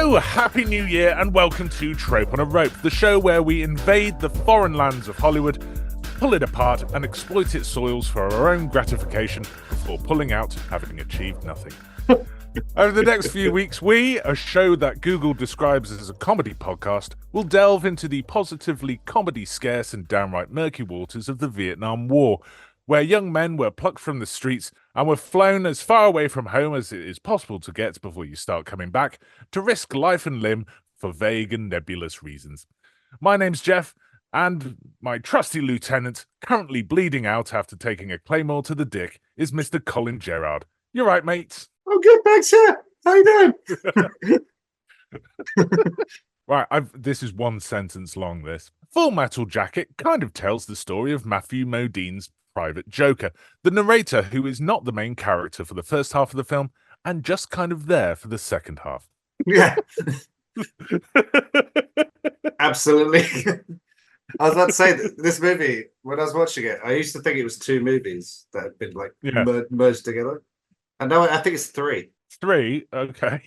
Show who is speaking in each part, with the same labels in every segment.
Speaker 1: Hello, Happy New Year, and welcome to Trope on a Rope, the show where we invade the foreign lands of Hollywood, pull it apart, and exploit its soils for our own gratification before pulling out, having achieved nothing. Over the next few weeks, we, a show that Google describes as a comedy podcast, will delve into the positively comedy-scarce and downright murky waters of the Vietnam War, where young men were plucked from the streets and were flown as far away from home as it is possible to get before you start coming back, to risk life and limb for vague and nebulous reasons. My name's Jeff, and my trusty lieutenant, currently bleeding out after taking a claymore to the dick, is Mr. Colin Gerard. You're right, mates.
Speaker 2: I'm good, thanks, sir. How you doing?
Speaker 1: Right, this is one sentence long, this. Full Metal Jacket kind of tells the story of Matthew Modine's private joker, the narrator who is not the main character for the first half of the film and just kind of there for the second half.
Speaker 2: Yeah. Absolutely. I was about to say that this movie, when I was watching it, I used to think it was two movies that had been like merged together. And now I think it's three.
Speaker 1: Three? Okay.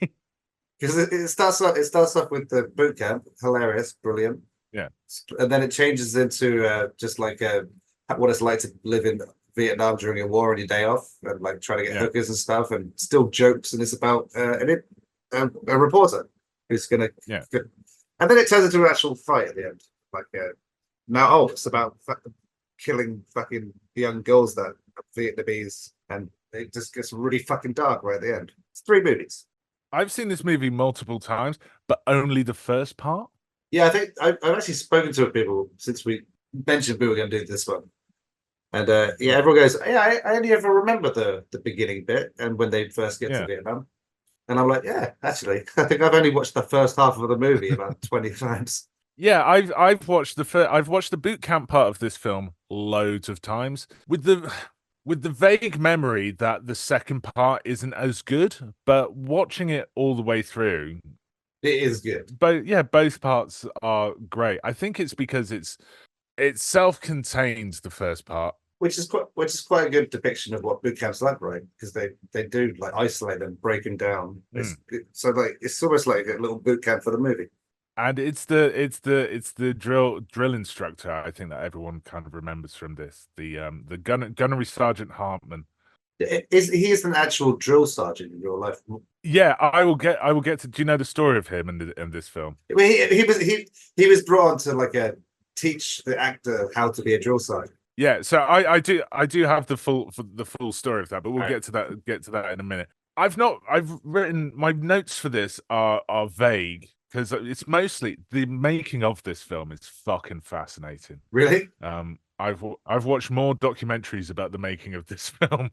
Speaker 2: Because it starts off with the boot camp, hilarious, brilliant.
Speaker 1: Yeah.
Speaker 2: And then it changes into just like what it's like to live in Vietnam during a war on your day off, and like trying to get hookers and stuff, and still jokes. And it's about a reporter who's gonna and then it turns into an actual fight at the end. Like it's about killing fucking young girls that are Vietnamese, and it just gets really fucking dark right at the end. It's three movies.
Speaker 1: I've seen this movie multiple times, but only the first part.
Speaker 2: Yeah, I think I've actually spoken to people since we mentioned we were going to do this one. And everyone goes, I only ever remember the beginning bit and when they first get to Vietnam. And I'm like, yeah, actually, I think I've only watched the first half of the movie about 20 times.
Speaker 1: Yeah, I've watched the boot camp part of this film loads of times with the vague memory that the second part isn't as good, but watching it all the way through,
Speaker 2: it is good.
Speaker 1: But yeah, both parts are great. I think it's because it's self-contained, the first part,
Speaker 2: which is quite a good depiction of what boot camp's like, right? Because they do like isolate them, break them down. So like it's almost like a little boot camp for the movie. And
Speaker 1: it's the drill instructor, I think, that everyone kind of remembers from this. The gunnery sergeant Hartman.
Speaker 2: He is an actual drill sergeant in real life.
Speaker 1: Yeah, I will get to. Do you know the story of him in this film?
Speaker 2: I mean, he was brought on to teach the actor how to be a drill sergeant.
Speaker 1: Yeah, so I do have the full story of that, but we'll get to that in a minute. I've written my notes for this are vague because it's mostly the making of this film is fucking fascinating.
Speaker 2: Really?
Speaker 1: I've watched more documentaries about the making of this film.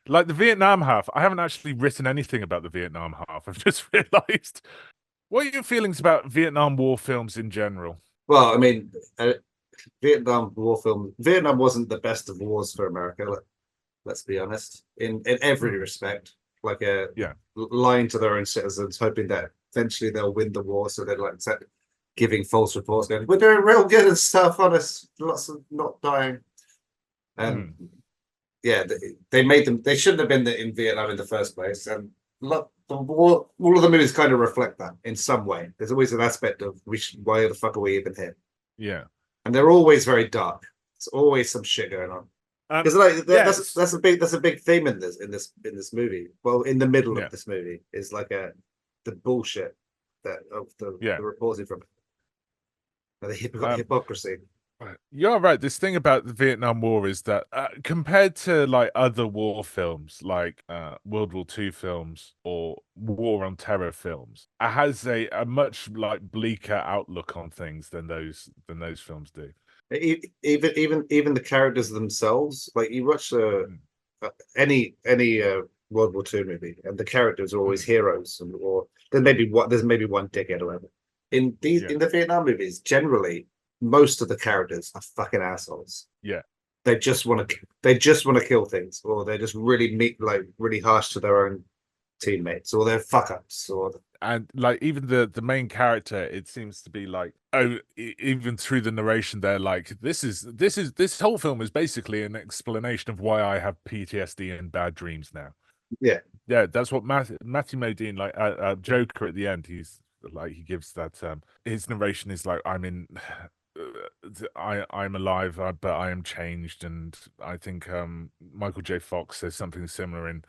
Speaker 1: Like the Vietnam half, I haven't actually written anything about the Vietnam half. I've just realized. What are your feelings about Vietnam War films in general?
Speaker 2: Well, I mean, Vietnam wasn't the best of wars for America. Let's be honest. In every respect, lying to their own citizens, hoping that eventually they'll win the war. So they're giving false reports, going, "We're doing real good and stuff on us, lots of not dying." And they made them. They shouldn't have been in Vietnam in the first place. And all of the movies kind of reflect that in some way. There's always an aspect of why the fuck are we even here?
Speaker 1: Yeah,
Speaker 2: and they're always very dark. There's always some shit going on. Because that's a big theme in this movie. Well, in the middle of this movie is the bullshit of the reporting from it, the hypocrisy.
Speaker 1: You're right. This thing about the Vietnam War is that compared to other war films, like World War II films or War on Terror films, it has a much bleaker outlook on things than those films do.
Speaker 2: Even the characters themselves, like you watch any World War II movie, and the characters are always heroes, or there's maybe one dickhead or whatever. In the Vietnam movies, generally, most of the characters are fucking assholes.
Speaker 1: Yeah,
Speaker 2: they just want to kill things, or they're just really harsh to their own teammates, or they're fuck ups,
Speaker 1: and even the main character, it seems to be even through the narration, they're this whole film is basically an explanation of why I have PTSD and bad dreams now. Yeah, that's what Matthew Modine, like Joker at the end, he's like, he gives that his narration is like, I'm in I'm alive, but I am changed. And I think Michael J. Fox says something similar in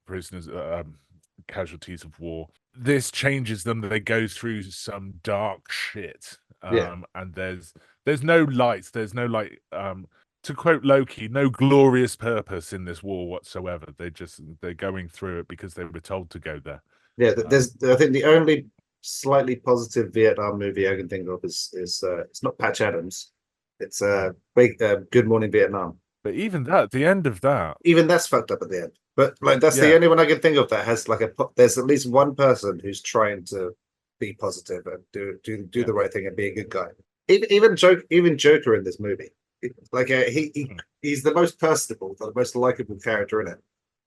Speaker 1: Prisoners, Casualties of War. This changes them. They go through some dark shit. And there's no light. There's no like to quote Loki, no glorious purpose in this war whatsoever. They're going through it because they were told to go there.
Speaker 2: Yeah, there's I think the only slightly positive Vietnam movie I can think of is it's not Patch Adams, it's Good Morning Vietnam.
Speaker 1: But even that, the end of that,
Speaker 2: even that's fucked up at the end. But like that's the only one I can think of that has like there's at least one person who's trying to be positive and do the right thing and be a good guy. Even Joker in this movie, like he's the most personable, the most likable character in it.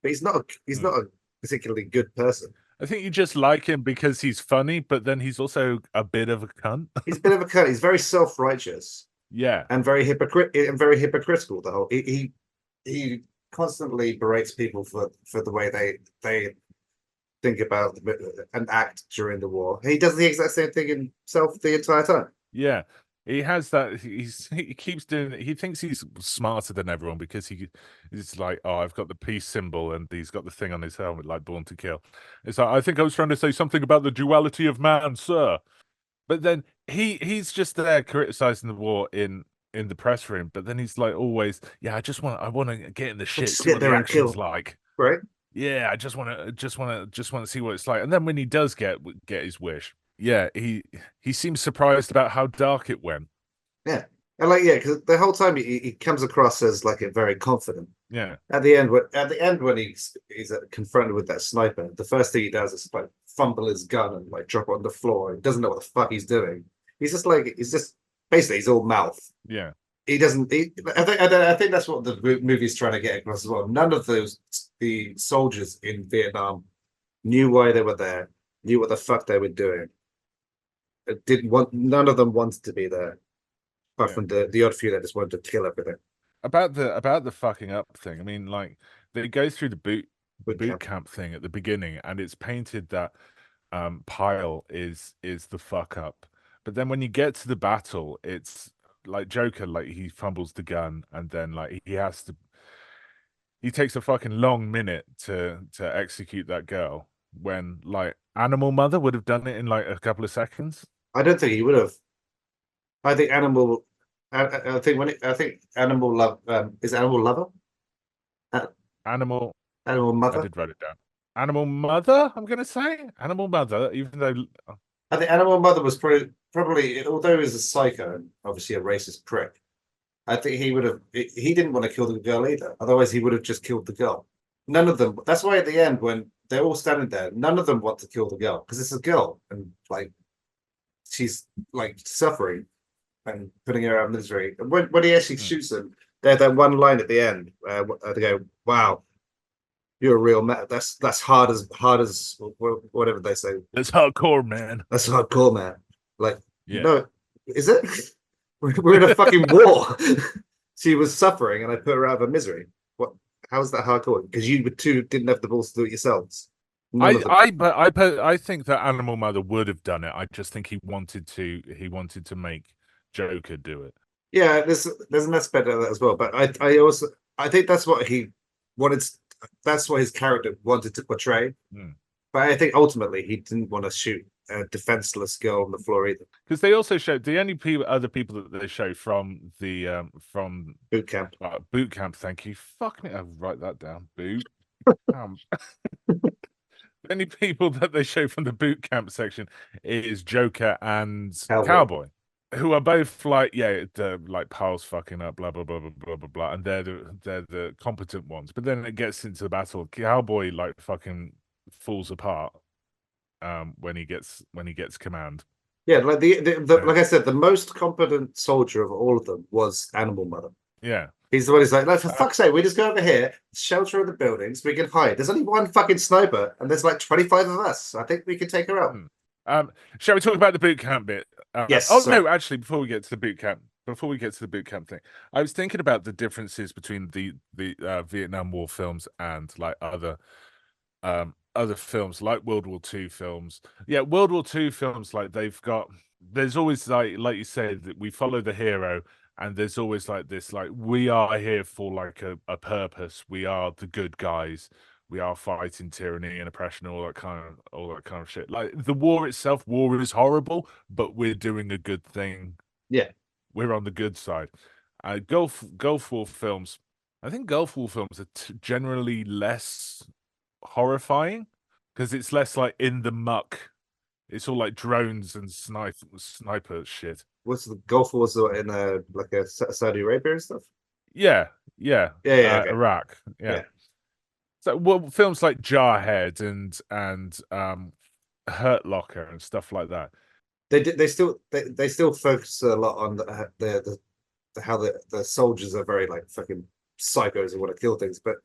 Speaker 2: But he's not a particularly good person.
Speaker 1: I think you just like him because he's funny, but then he's also a bit of a cunt.
Speaker 2: He's a bit of a cunt. He's very self-righteous.
Speaker 1: Yeah,
Speaker 2: and very hypocritical. The whole he constantly berates people for the way they think about and act during the war. He does the exact same thing himself the entire time.
Speaker 1: Yeah, he has that. He keeps doing it. He thinks he's smarter than everyone because he's like, oh, I've got the peace symbol and he's got the thing on his helmet like Born to Kill. It's like, I think I was trying to say something about the duality of man, sir. But then he's just there criticizing the war in the press room. But then he's like always, yeah, I want to get in the shit, see what the action's like.
Speaker 2: Right?
Speaker 1: Yeah, I just want to see what it's like. And then when he does get his wish, yeah, he seems surprised about how dark it went.
Speaker 2: Yeah, and like because the whole time he comes across as like a very confident.
Speaker 1: Yeah.
Speaker 2: At the end when he's confronted with that sniper, the first thing he does is like fumble his gun and like drop it on the floor. He doesn't know what the fuck he's doing. He's just basically he's all mouth.
Speaker 1: Yeah.
Speaker 2: He doesn't. I think that's what the movie's trying to get across as well. None of the soldiers in Vietnam knew why they were there, knew what the fuck they were doing. None of them wanted to be there, apart from the odd few that just wanted to kill everything.
Speaker 1: About the fucking up thing. I mean, like they go through the boot camp thing at the beginning, and it's painted that Pyle is the fuck up. But then when you get to the battle, it's like Joker, like he fumbles the gun, and then like he takes a fucking long minute to execute that girl when like Animal Mother would have done it in like a couple of seconds.
Speaker 2: I don't think he would have. I think Animal. I think Animal Love is Animal Lover. Animal Mother.
Speaker 1: I did write it down. Animal Mother. I'm gonna say Animal Mother, even though
Speaker 2: I think Animal Mother was probably although he was a psycho and obviously a racist prick. I think he would have. He didn't want to kill the girl either. Otherwise, he would have just killed the girl. None of them. That's why at the end, when they're all standing there, none of them want to kill the girl because it's a girl and like she's like suffering and putting her out of misery. And when he actually shoots them, there's that one line at the end. They go, "Wow, you're a real man. That's hard as whatever they say.
Speaker 1: That's hardcore, man.
Speaker 2: That's hardcore, man." Like,
Speaker 1: yeah.
Speaker 2: No, is it? We're in a fucking war. She was suffering, and I put her out of her misery. What? How is that hardcore? Because you didn't have the balls to do it yourselves.
Speaker 1: I think that Animal Mother would have done it. I just think he wanted to make Joker do it.
Speaker 2: Yeah, there's an aspect of that as well. But I think that's what he wanted. That's what his character wanted to portray. But I think ultimately he didn't want to shoot a defenseless girl on the floor either.
Speaker 1: Because they also showed the only other people that they show from the from
Speaker 2: boot camp.
Speaker 1: Boot camp. Thank you. Fuck me. I'll write that down. Boot camp. The only people that they show from the boot camp section is Joker and Cowboy, who are both like, yeah, they're like Pyle's fucking up, blah blah blah blah blah blah blah, and they're the competent ones. But then it gets into the battle. Cowboy like fucking falls apart when he gets command.
Speaker 2: Yeah, like like I said, the most competent soldier of all of them was Animal Mother.
Speaker 1: Yeah.
Speaker 2: He's the one who's like, for fuck's sake, we just go over here, shelter in the buildings, we can hide. There's only one fucking sniper, and there's like 25 of us. I think we can take her out.
Speaker 1: Shall we talk about the boot camp bit?
Speaker 2: Yes.
Speaker 1: No, actually, before we get to the boot camp thing, I was thinking about the differences between the Vietnam War films and like other other films like World War II films. Yeah, World War II films, like there's always like you said, that we follow the hero, and there's always like this, like we are here for like a purpose. We are the good guys. We are fighting tyranny and oppression, all that kind of shit. Like the war itself, war is horrible, but we're doing a good thing.
Speaker 2: Yeah.
Speaker 1: We're on the good side. Gulf War films. I think Gulf War films are generally less horrifying because it's less like in the muck. It's all like drones and sniper shit.
Speaker 2: What's the Gulf Wars in like a Saudi Arabia and stuff?
Speaker 1: Yeah,
Speaker 2: Yeah, okay.
Speaker 1: Iraq. Yeah.
Speaker 2: Yeah.
Speaker 1: So well, films like Jarhead and Hurt Locker and stuff like that.
Speaker 2: They still focus a lot on the how the soldiers are very like fucking psychos and want to kill things, but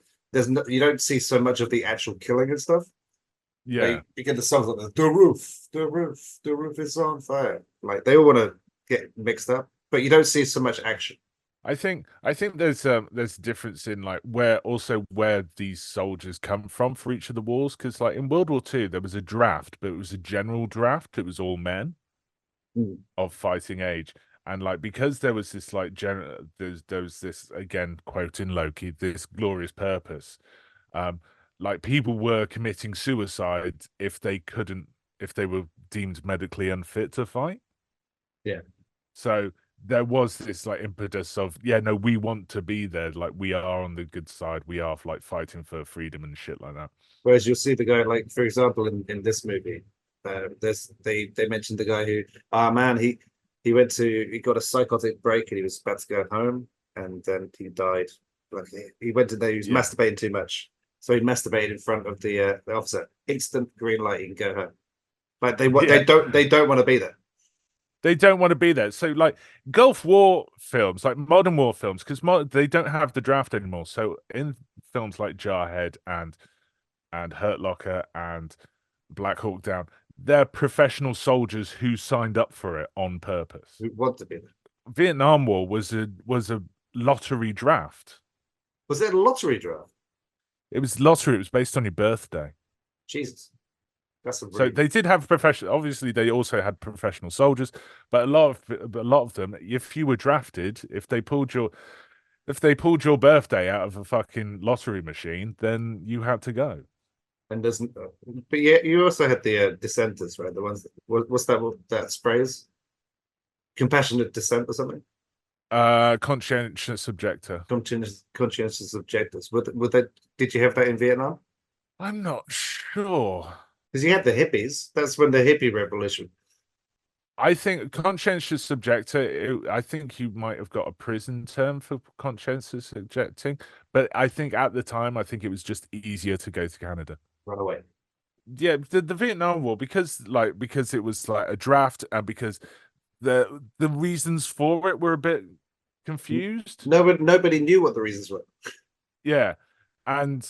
Speaker 2: you don't see so much of the actual killing and stuff.
Speaker 1: Yeah.
Speaker 2: Like, you get the songs like the roof is on fire. Like they all want to get mixed up, but you don't see so much action.
Speaker 1: I think there's a difference in like where these soldiers come from for each of the wars, because like in World War II there was a draft, but it was a general draft. It was all men of fighting age, and like because there was this like there was this, again quoting Loki, this glorious purpose. Like people were committing suicide if they were deemed medically unfit to fight.
Speaker 2: Yeah.
Speaker 1: So there was this like impetus of, yeah, no, we want to be there. Like we are on the good side. We are like fighting for freedom and shit like that.
Speaker 2: Whereas you'll see the guy, like for example, in this movie, they mentioned the guy who, man, he got a psychotic break and he was about to go home and then he died. Like he went in there, he was masturbating too much, so he masturbated in front of the officer. Instant green light, you can go home. Like they don't want to be there.
Speaker 1: They don't want to be there. So like Gulf War films, like modern war films, because they don't have the draft anymore. So in films like Jarhead and Hurt Locker and Black Hawk Down, they're professional soldiers who signed up for it on purpose.
Speaker 2: Who want to be there.
Speaker 1: Vietnam War was a lottery draft.
Speaker 2: Was it a lottery draft?
Speaker 1: It was lottery. It was based on your birthday.
Speaker 2: Jesus.
Speaker 1: So they did have professional. Obviously, they also had professional soldiers, but a lot of them, if you were drafted, if they pulled your birthday out of a fucking lottery machine, then you had to go.
Speaker 2: And doesn't, but yeah, you also had the dissenters, right? The ones what's that sprays? Compassionate dissent or something?
Speaker 1: Conscientious objector.
Speaker 2: Conscientious objectors. Did you have that in Vietnam?
Speaker 1: I'm not sure.
Speaker 2: Because you had the hippies. That's when the hippie revolution.
Speaker 1: I think conscientious objector, I think you might have got a prison term for conscientious objecting, but I think at the time, I think it was just easier to go to Canada.
Speaker 2: Run away.
Speaker 1: Yeah, the Vietnam War, because it was like a draft, and because the reasons for it were a bit confused.
Speaker 2: Nobody knew what the reasons were.
Speaker 1: Yeah, and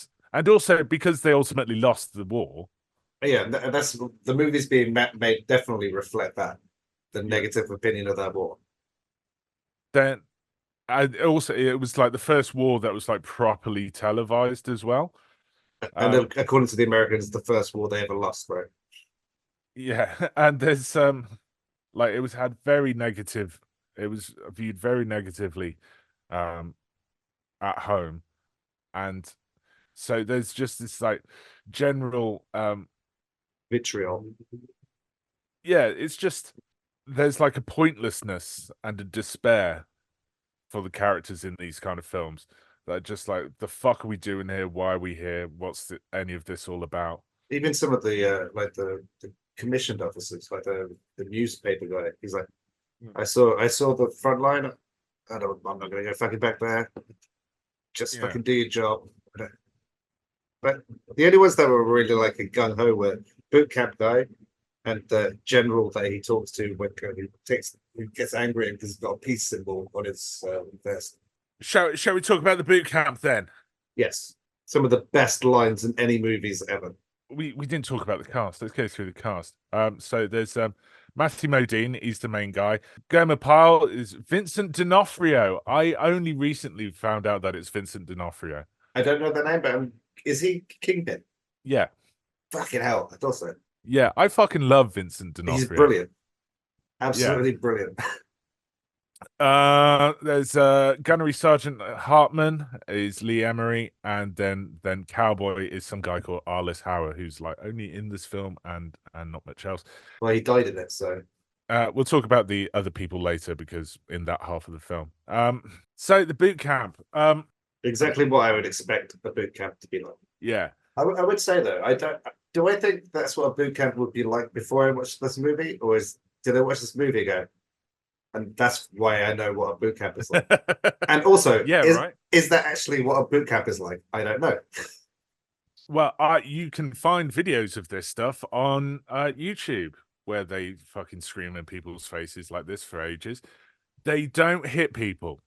Speaker 1: also because they ultimately lost the war.
Speaker 2: Yeah, that's the movies being made definitely reflect that, the negative opinion of that war.
Speaker 1: Then, it was like the first war that was like properly televised as well.
Speaker 2: And according to the Americans, the first war they ever lost, right?
Speaker 1: Yeah, and there's like it was very negative. It was viewed very negatively at home, and so there's just this like general
Speaker 2: vitriol.
Speaker 1: Yeah, it's just there's like a pointlessness and a despair for the characters in these kind of films. That are just like, the fuck are we doing here? Why are we here? What's any of this all about?
Speaker 2: Even some of the like the commissioned officers, like the newspaper guy, he's like, I saw the front line. I'm not gonna go fucking back there. Just fucking do your job. But the only ones that were really like a gung ho were boot camp guy and the general that he talks to when he gets angry because he's got a peace symbol on his vest.
Speaker 1: Shall we talk about the boot camp then?
Speaker 2: Yes, some of the best lines in any movies ever.
Speaker 1: We didn't talk about the cast. Let's go through the cast. So there's Matthew Modine, he's the main guy. Gomer Pyle is Vincent D'Onofrio. I only recently found out that it's Vincent D'Onofrio.
Speaker 2: I don't know the name, but is he Kingpin?
Speaker 1: Yeah.
Speaker 2: Fucking hell, I thought so.
Speaker 1: Yeah, I fucking love Vincent
Speaker 2: He's
Speaker 1: D'Onofrio.
Speaker 2: brilliant.
Speaker 1: Yeah.
Speaker 2: Absolutely brilliant.
Speaker 1: There's Gunnery Sergeant Hartman is Lee Emery, and then Cowboy is some guy called Arliss Hauer, who's like only in this film and not much else.
Speaker 2: Well, he died in it, so
Speaker 1: we'll talk about the other people later because in that half of the film. So the boot camp.
Speaker 2: exactly what I would expect a boot camp to be like.
Speaker 1: Yeah.
Speaker 2: I would say though, I don't. Do I think that's what a boot camp would be like before I watched this movie, or did I watch this movie and go, and that's why I know what a boot camp is like? And also,
Speaker 1: yeah, right.
Speaker 2: Is that actually what a boot camp is like? I don't know.
Speaker 1: Well, you can find videos of this stuff on YouTube where they fucking scream in people's faces like this for ages. They don't hit people.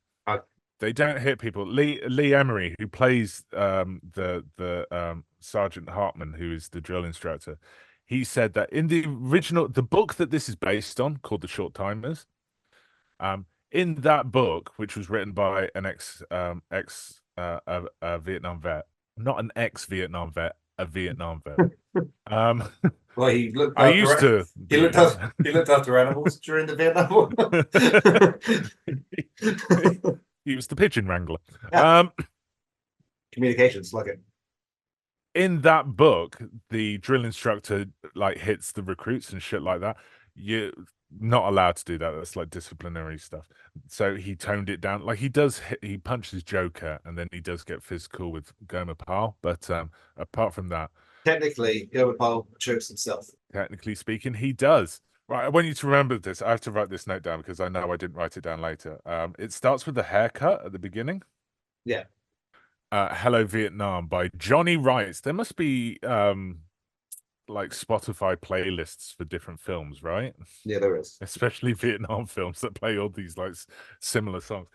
Speaker 1: They don't hit people. Lee Emery, who plays the Sergeant Hartman, who is the drill instructor, he said that in the book that this is based on, called The Short Timers, in that book, which was written by an ex Vietnam vet, not an ex-Vietnam vet, a Vietnam vet.
Speaker 2: Well, he looked.
Speaker 1: I used to.
Speaker 2: He looked after animals during the Vietnam War.
Speaker 1: He was the pigeon wrangler.
Speaker 2: Yeah. Communications, like it.
Speaker 1: In that book, the drill instructor like hits the recruits and shit like that. You're not allowed to do that. That's like disciplinary stuff. So he toned it down. Like he punches Joker, and then he does get physical with Goma Pal. But apart from that,
Speaker 2: technically, Goma Pal chokes himself.
Speaker 1: Technically speaking, he does. Right, I want you to remember this. I have to write this note down because I know I didn't write it down later. It starts with the haircut at the beginning.
Speaker 2: Yeah.
Speaker 1: Hello Vietnam by Johnny Wright. There must be like Spotify playlists for different films, right?
Speaker 2: Yeah, there is.
Speaker 1: Especially Vietnam films that play all these like similar songs.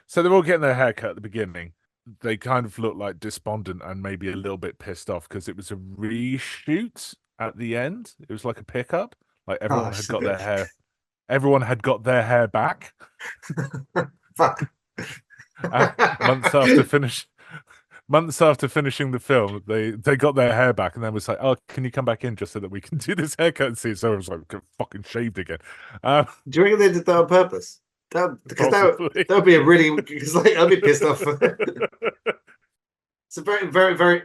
Speaker 1: So they're all getting their haircut at the beginning. They kind of look like despondent and maybe a little bit pissed off because it was a reshoot at the end. It was like a pickup. Like everyone had got their hair. Everyone had got their hair back.
Speaker 2: Fuck.
Speaker 1: Months after finishing the film, they got their hair back, and then was like, "Oh, can you come back in just so that we can do this haircut scene?" So I was like, "Fucking shaved again." Do
Speaker 2: you reckon they did that on purpose? Because that would be a really, because like I'd be pissed off. It's a very, very, very.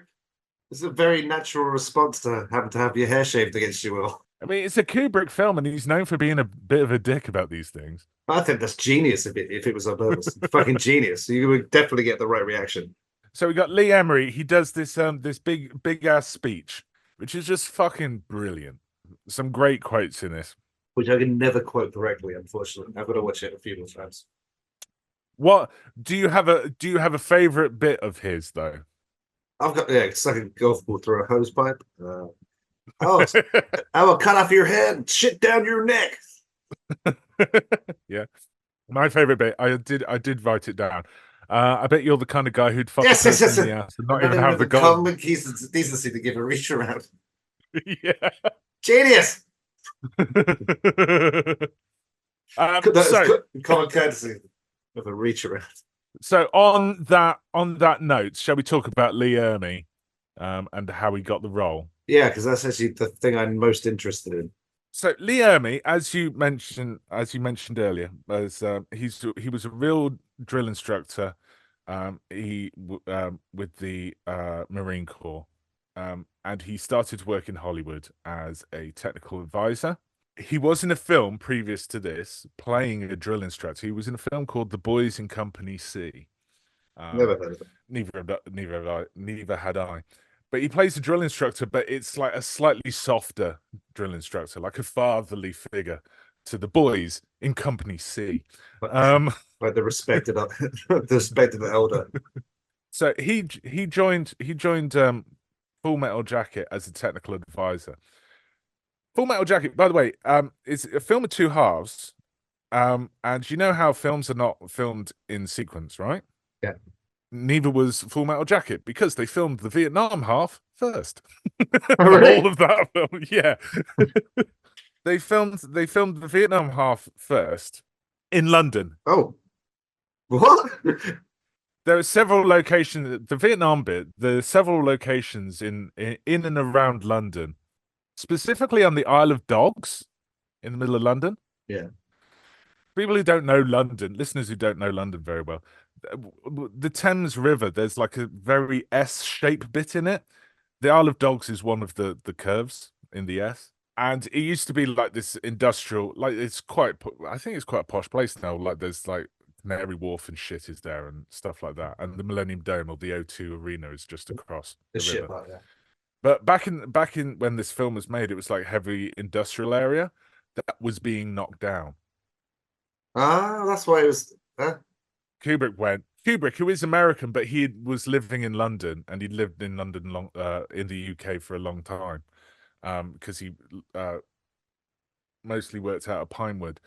Speaker 2: It's a very natural response to having to have your hair shaved against your will.
Speaker 1: I mean, it's a Kubrick film, and he's known for being a bit of a dick about these things.
Speaker 2: I think that's genius if it was on purpose. Fucking genius. You would definitely get the right reaction.
Speaker 1: So we got Lee Emery. He does this this big ass speech, which is just fucking brilliant. Some great quotes in this,
Speaker 2: which I can never quote correctly. Unfortunately, I've got to watch it a few more times.
Speaker 1: What do you have a favorite bit of his though?
Speaker 2: I've got it's like a golf ball through a hose pipe. I will cut off your head and shit down your neck.
Speaker 1: Yeah, my favorite bit. I did write it down. I bet you're the kind of guy who'd fuck
Speaker 2: yes,
Speaker 1: in the ass and not even have the
Speaker 2: common decency to give a reach around.
Speaker 1: Yeah,
Speaker 2: genius. Common courtesy of a reach around.
Speaker 1: So on that note, shall we talk about Lee Ermey and how he got the role?
Speaker 2: Yeah, because that's actually the thing I'm most interested in.
Speaker 1: So Lee Ermey, as you mentioned earlier, was he was a real drill instructor. With the Marine Corps, and he started work in Hollywood as a technical advisor. He was in a film previous to this playing a drill instructor. He was in a film called The Boys in Company C.
Speaker 2: Never heard of it.
Speaker 1: Neither had I. But he plays a drill instructor, but it's like a slightly softer drill instructor, like a fatherly figure to the boys in Company C.
Speaker 2: Like the respected elder.
Speaker 1: So he joined Full Metal Jacket as a technical advisor. Full Metal Jacket, by the way, is a film of two halves. And you know how films are not filmed in sequence, right?
Speaker 2: Yeah.
Speaker 1: Neither was Full Metal Jacket because they filmed the Vietnam half first.
Speaker 2: Oh, really?
Speaker 1: All of that film, yeah. They filmed the Vietnam half first in London.
Speaker 2: Oh, what?
Speaker 1: there are several locations. The Vietnam bit. There are several locations in and around London, specifically on the Isle of Dogs in the middle of London.
Speaker 2: Yeah.
Speaker 1: People who don't know London, listeners who don't know London very well, the Thames River, there's like a very S-shaped bit in it. The Isle of Dogs is one of the curves in the S. And it used to be like this industrial, like I think it's quite a posh place now. Like there's like Canary Wharf and shit is there and stuff like that. And the Millennium Dome or the O2 Arena is just across the
Speaker 2: shit
Speaker 1: river.
Speaker 2: like that.
Speaker 1: But back in when this film was made, it was like heavy industrial area that was being knocked down.
Speaker 2: Ah, that's why it was.
Speaker 1: Kubrick, who is American, but he was living in London, and he lived in London in the UK for a long time, because he mostly worked out of Pinewood.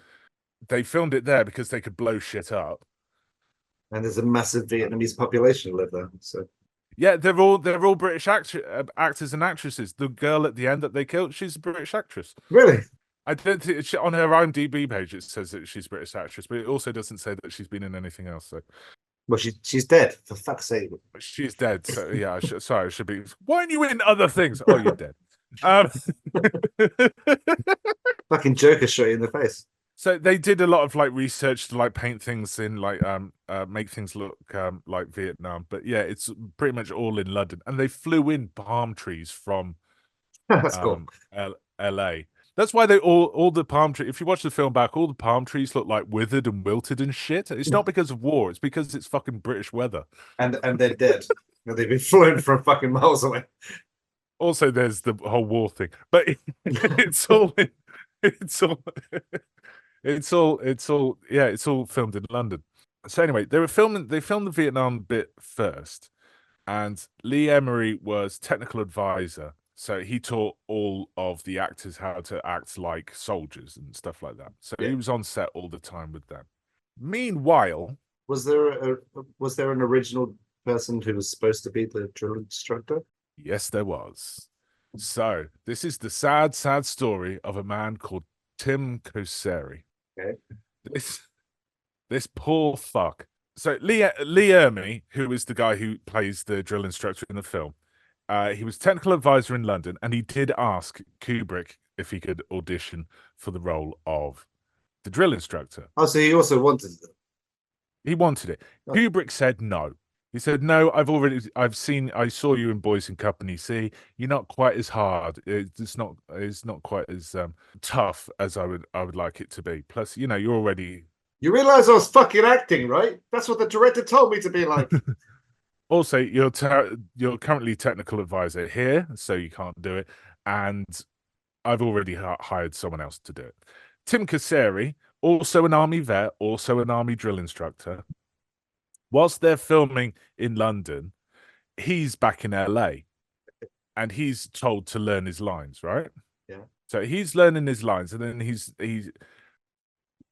Speaker 1: They filmed it there because they could blow shit up.
Speaker 2: And there's a massive Vietnamese population who live there. So
Speaker 1: yeah, they're all British actors and actresses. The girl at the end that they killed, she's a British actress.
Speaker 2: Really?
Speaker 1: I don't think on her IMDb page it says that she's a British actress, but it also doesn't say that she's been in anything else. So,
Speaker 2: well, she's dead, for fuck's sake.
Speaker 1: She's dead. So yeah, sorry, I should be. Why aren't you in other things? Oh, you're dead.
Speaker 2: Fucking Joker shot you in the face.
Speaker 1: So they did a lot of like research to like paint things in like make things look like Vietnam, but yeah, it's pretty much all in London, and they flew in palm trees from
Speaker 2: That's cool.
Speaker 1: LA. That's why they all the palm tree. If you watch the film back, all the palm trees look like withered and wilted and shit. It's not because of war; it's because it's fucking British weather.
Speaker 2: And they're dead. They've been flown from fucking miles away.
Speaker 1: Also, there's the whole war thing, but it's all filmed in London. So anyway, they filmed the Vietnam bit first, and Lee Emery was technical advisor. So he taught all of the actors how to act like soldiers and stuff like that. So he was on set all the time with them. Meanwhile,
Speaker 2: was there an original person who was supposed to be the drill instructor?
Speaker 1: Yes, there was. So this is the sad story of a man called Tim Koseri.
Speaker 2: Okay.
Speaker 1: This poor fuck. So Lee Ermey, who is the guy who plays the drill instructor in the film, he was technical advisor in London, and he did ask Kubrick if he could audition for the role of the drill instructor.
Speaker 2: Oh, so he also wanted it.
Speaker 1: He wanted it. Oh. Kubrick said no. He said, no, I saw you in Boys in Company C. You're not quite as hard. It's not quite as tough as I would like it to be. Plus, you're already.
Speaker 2: You realize I was fucking acting, right? That's what the director told me to be like.
Speaker 1: Also, you're currently technical advisor here, so you can't do it. And I've already hired someone else to do it. Tim Koseri, also an army vet, also an army drill instructor. Whilst they're filming in London, he's back in LA, and he's told to learn his lines, right?
Speaker 2: Yeah.
Speaker 1: So he's learning his lines, and then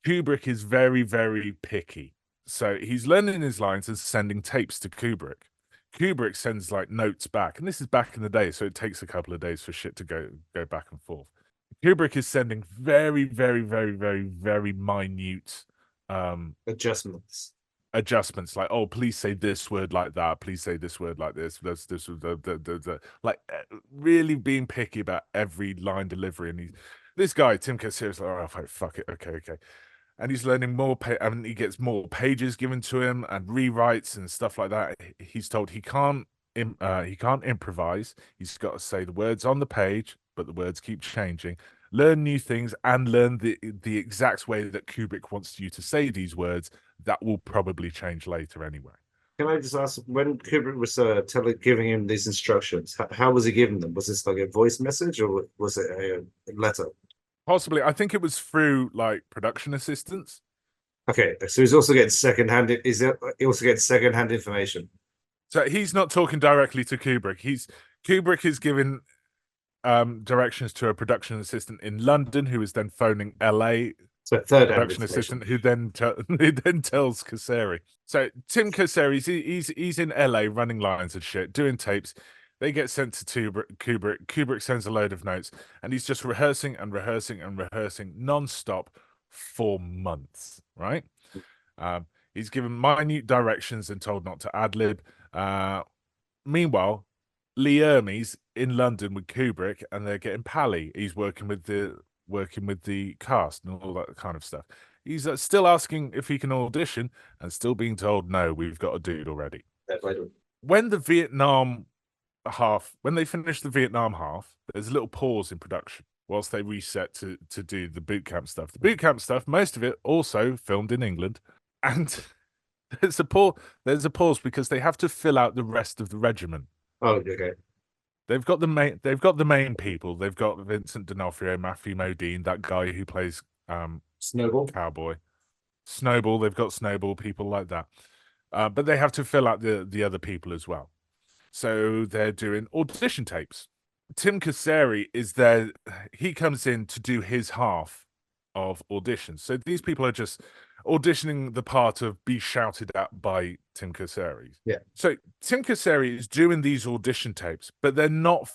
Speaker 1: Kubrick is very, very picky. So he's learning his lines and sending tapes to Kubrick. Kubrick sends like notes back, and this is back in the day, so it takes a couple of days for shit to go back and forth. Kubrick is sending very, very, very, very, very minute adjustments, like, oh, please say this word like that, please say this word like this, like really being picky about every line delivery. And this guy Tim Koseri is like, oh, fuck it, okay, and he's learning more. And he gets more pages given to him and rewrites and stuff like that. He's told he can't improvise. He's got to say the words on the page, but the words keep changing. Learn new things and learn the exact way that Kubrick wants you to say these words. That will probably change later anyway.
Speaker 2: Can I just ask, when Kubrick was giving him these instructions, how was he giving them? Was this like a voice message, or was it a letter?
Speaker 1: Possibly. I think it was through like production assistants.
Speaker 2: Okay, so he's also getting secondhand. He also gets secondhand information?
Speaker 1: So he's not talking directly to Kubrick. Kubrick is giving directions to a production assistant in London, who is then phoning LA. So third production assistant, who then tells Koseri. So Tim Koseri, he's in LA running lines and shit, doing tapes. They get sent to Kubrick. Kubrick sends a load of notes, and he's just rehearsing non-stop for months, right? He's given minute directions and told not to ad-lib. Meanwhile, Lee Ermey's in London with Kubrick, and they're getting pally. He's working with the cast and all that kind of stuff. He's still asking if he can audition, and still being told no, we've got a dude already. When they finish the Vietnam half, there's a little pause in production whilst they reset to do the boot camp stuff. The boot camp stuff, most of it also filmed in England, and there's a pause because they have to fill out the rest of the regiment.
Speaker 2: Oh, okay.
Speaker 1: They've got the main people. They've got Vincent D'Onofrio, Matthew Modine, that guy who plays
Speaker 2: Snowball
Speaker 1: Cowboy, Snowball. They've got Snowball, people like that, but they have to fill out the other people as well. So they're doing audition tapes. Tim Kasseri is there. He comes in to do his half of auditions. So these people are just auditioning the part of be shouted at by Tim Kasseri.
Speaker 2: Yeah.
Speaker 1: So Tim Kasseri is doing these audition tapes, but they're not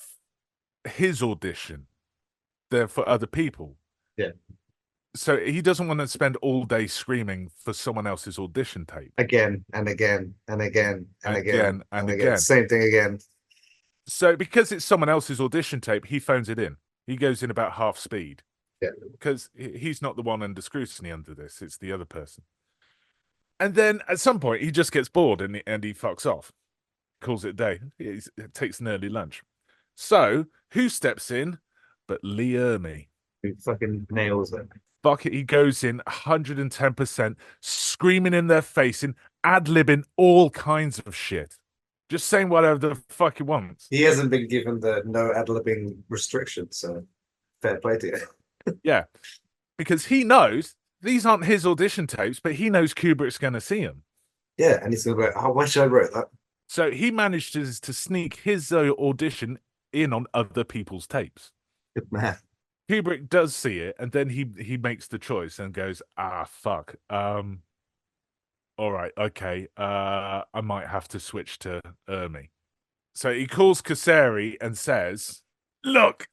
Speaker 1: his audition. They're for other people.
Speaker 2: Yeah.
Speaker 1: So he doesn't want to spend all day screaming for someone else's audition tape.
Speaker 2: Again and again and again and again and again. Same thing again.
Speaker 1: So because it's someone else's audition tape, he phones it in. He goes in about half speed.
Speaker 2: Yeah.
Speaker 1: Because he's not the one under scrutiny under this. It's the other person. And then at some point, he just gets bored and he fucks off. Calls it a day. He takes an early lunch. So who steps in but Lee Ermey?
Speaker 2: Who fucking nails it.
Speaker 1: Bucket, he goes in 110%, screaming in their face and ad-libbing all kinds of shit. Just saying whatever the fuck he wants.
Speaker 2: He hasn't been given the no ad-libbing restriction, so fair play to you.
Speaker 1: Yeah, because he knows these aren't his audition tapes, but he knows Kubrick's going to see them.
Speaker 2: Yeah, and he's going to go, oh, why should I write that?
Speaker 1: So he managed to sneak his audition in on other people's tapes.
Speaker 2: Good man.
Speaker 1: Kubrick does see it, and then he makes the choice and goes, fuck. All right, okay. I might have to switch to Ermey. So he calls Kasseri and says, look,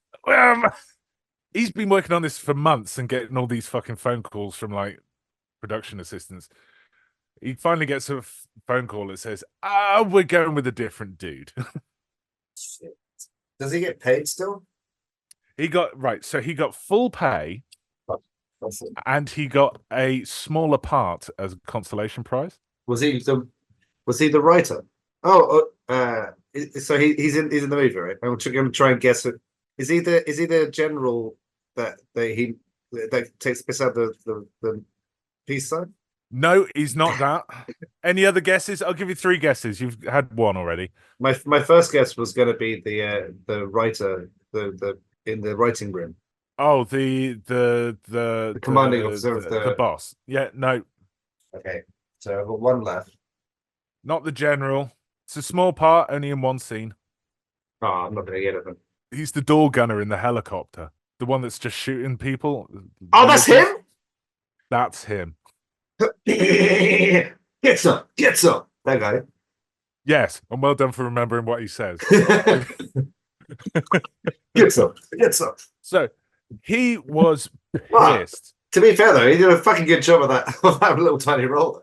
Speaker 1: he's been working on this for months and getting all these fucking phone calls from like production assistants. He finally gets a phone call that says, we're going with a different dude.
Speaker 2: Shit. Does he get paid still?
Speaker 1: He got full pay, and he got a smaller part as a consolation prize.
Speaker 2: Was he the writer? So he's in the movie, right? I'm gonna try and guess it. Is he the general that takes piss out the peace sign?
Speaker 1: No, he's not that. Any other guesses? I'll give you 3 guesses. You've had one already.
Speaker 2: My first guess was going to be the writer, the in the writing room.
Speaker 1: Oh, the
Speaker 2: commanding officer of
Speaker 1: the boss. Yeah, no.
Speaker 2: Okay, so I've got one left.
Speaker 1: Not the general. It's a small part, only in one scene.
Speaker 2: Oh, I'm not going to get it then.
Speaker 1: He's the door gunner in the helicopter. The one that's just shooting people.
Speaker 2: Oh, that's him?
Speaker 1: That's him.
Speaker 2: Get some. That guy.
Speaker 1: Yes, and well done for remembering what he says.
Speaker 2: Get some.
Speaker 1: So he was pissed.
Speaker 2: To be fair though, he did a fucking good job of that little tiny role.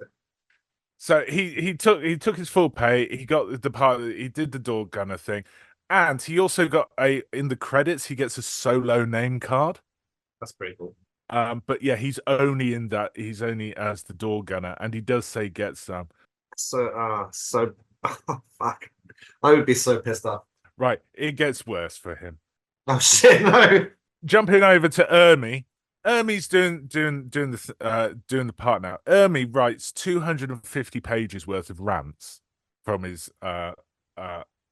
Speaker 1: So he took his full pay. He got the part. He did the door gunner thing, and he also got in the credits. He gets a solo name card.
Speaker 2: That's pretty cool.
Speaker 1: But yeah, he's only in that. He's only as the door gunner, and he does say get some.
Speaker 2: So fuck. I would be so pissed off.
Speaker 1: Right, it gets worse for him.
Speaker 2: Oh shit! No.
Speaker 1: Jumping over to Ermey. Ermey's doing the part now. Ermey writes 250 pages worth of rants from his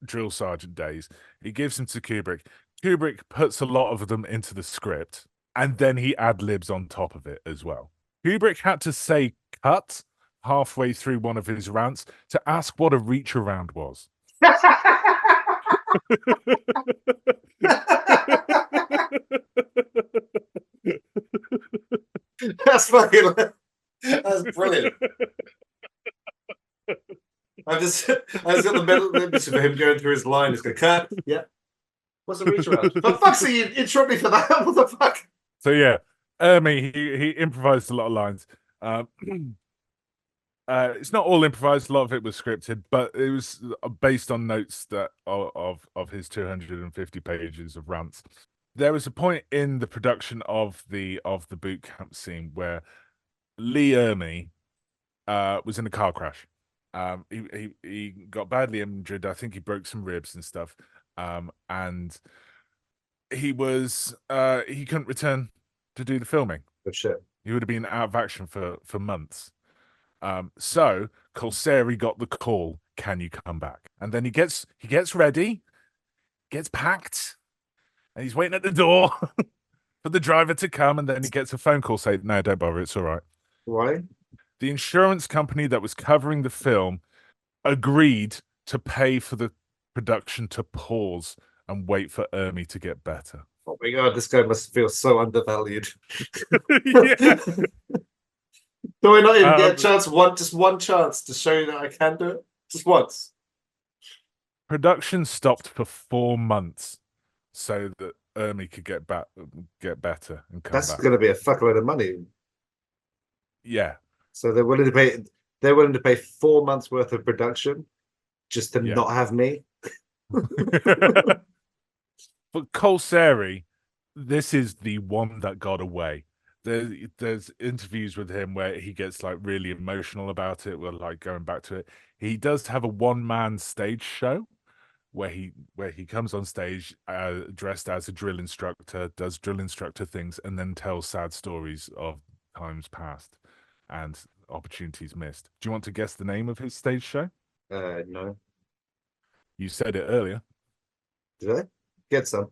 Speaker 1: drill sergeant days. He gives them to Kubrick. Kubrick puts a lot of them into the script, and then he ad-libs on top of it as well. Kubrick had to say cut halfway through one of his rants to ask what a reach around was.
Speaker 2: That's brilliant. I just got the middle image of him going through his line. Just go cut. Yeah. What's the reach around? For fuck's sake, you interrupt me for that. What the fuck?
Speaker 1: So yeah, Ermey, he improvised a lot of lines. It's not all improvised. A lot of it was scripted, but it was based on notes that of his 250 pages of rants. There was a point in the production of the boot camp scene where Lee Ermey was in a car crash. He got badly injured. I think he broke some ribs and stuff. And he couldn't return to do the filming.
Speaker 2: Oh shit.
Speaker 1: He would have been out of action for months. So Colseri got the call, can you come back? And then he gets ready, gets packed, and he's waiting at the door for the driver to come, and then he gets a phone call saying, no, don't bother, it's all right.
Speaker 2: Why?
Speaker 1: The insurance company that was covering the film agreed to pay for the production to pause and wait for Ermey to get better.
Speaker 2: Oh my god, this guy must feel so undervalued.
Speaker 1: Yeah.
Speaker 2: Do I not even get a chance? Just one chance to show you that I can do it? Just once.
Speaker 1: Production stopped for 4 months so that Ermey could get better and come back.
Speaker 2: That's going to be a fuckload of money.
Speaker 1: Yeah.
Speaker 2: So they're willing to pay. They're willing to pay 4 months worth of production just to not have me.
Speaker 1: But Colseri, this is the one that got away. There's interviews with him where he gets like really emotional about it. We're like going back to it. He does have a one-man stage show where he comes on stage dressed as a drill instructor, does drill instructor things, and then tells sad stories of times past and opportunities missed. Do you want to guess the name of his stage show?
Speaker 2: No.
Speaker 1: You said it earlier.
Speaker 2: Did I? Get some.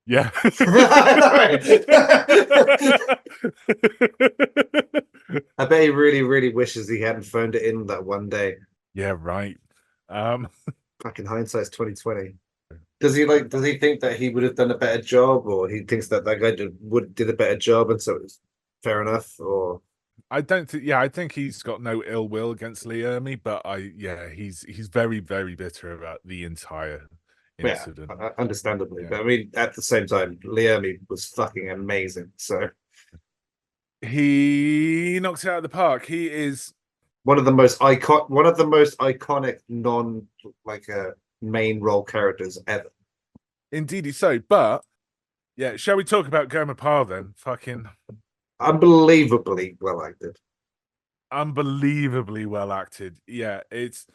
Speaker 1: Yeah.
Speaker 2: I bet he really, really wishes he hadn't phoned it in that one day.
Speaker 1: Yeah, right.
Speaker 2: Fucking hindsight's 2020. Does he think that he would have done a better job, or he thinks that guy did a better job and so it's fair enough? Or
Speaker 1: I don't think. Yeah, I think he's got no ill will against Lee Ermey, but he's very, very bitter about the entire incident.
Speaker 2: Yeah, understandably. Yeah. But I mean, at the same time, Lee Ermey was fucking amazing. So
Speaker 1: he knocks it out of the park. He is
Speaker 2: one of the most iconic non main role characters ever.
Speaker 1: Indeed, so. But yeah, shall we talk about Gomer Pyle then? Fucking
Speaker 2: unbelievably well acted.
Speaker 1: Unbelievably well acted. Yeah, it's.